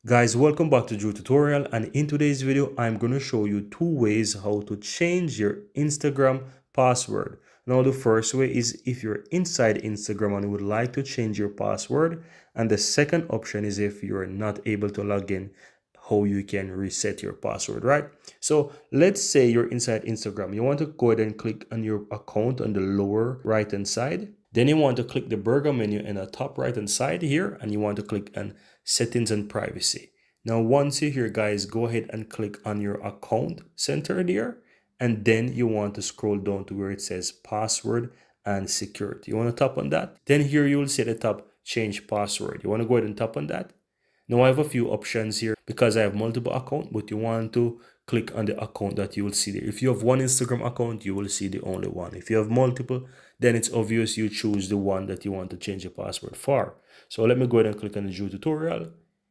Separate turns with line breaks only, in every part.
Guys, welcome back to Drew Tutorial, and in today's video I'm going to show you two ways how to change your Instagram password. Now the first way is if you're inside Instagram and you would like to change your password, and the second option is if you're not able to log in, how you can reset your password, right? So let's say you're inside Instagram. You want to go ahead and click on your account on the lower right hand side. Then you want to click the burger menu in the top right hand side here, and you want to click on settings and privacy. Now once you're here, guys, go ahead and click on your account center there, and then you want to scroll down to where it says password and security. You want to tap on that. Then here you will see at the top change password. You want to go ahead and tap on that. Now I have a few options here because I have multiple accounts, but you want to click on the account that you will see there. If you have one Instagram account, you will see the only one. If you have multiple, then it's obvious you choose the one that you want to change the password for. So let me go ahead and click on the Drew tutorial,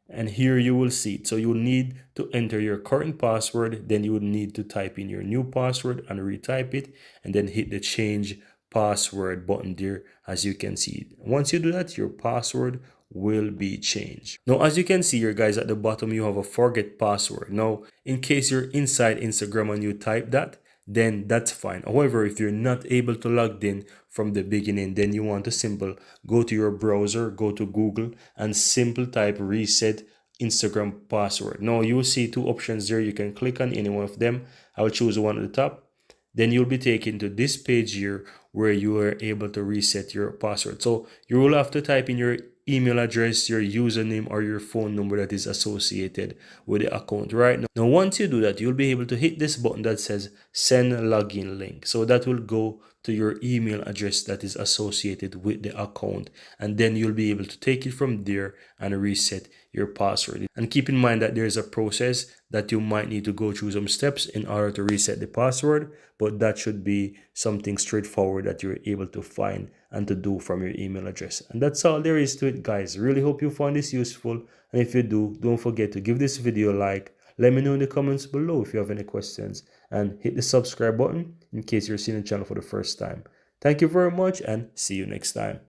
and here you will see it. So you'll need to enter your current password, then you would need to type in your new password and retype it, and then hit the change password button there, as you can see. Once you do that, your password will be changed. Now, as you can see here, guys, at the bottom, you have a forget password. Now, in case you're inside Instagram and you type that, then that's fine. However, if you're not able to log in from the beginning, then you want to simple go to your browser, go to Google, and simple type reset Instagram password. Now you will see two options there. You can click on any one of them. I'll choose the one at the top. Then you'll be taken to this page here where you are able to reset your password. So you will have to type in your email address, your username, or your phone number that is associated with the account right now. Now, once you do that, you'll be able to hit this button that says send login link. So that will go to your email address that is associated with the account, and then you'll be able to take it from there and reset your password. And keep in mind that there's a process that you might need to go through some steps in order to reset the password, but that should be something straightforward that you're able to find and to do from your email address. And that's all there is to it, guys. Really hope you found this useful, and if you do, don't forget to give this video a like. Let me know in the comments below if you have any questions, and hit the subscribe button in case you're seeing the channel for the first time. Thank you very much, and see you next time.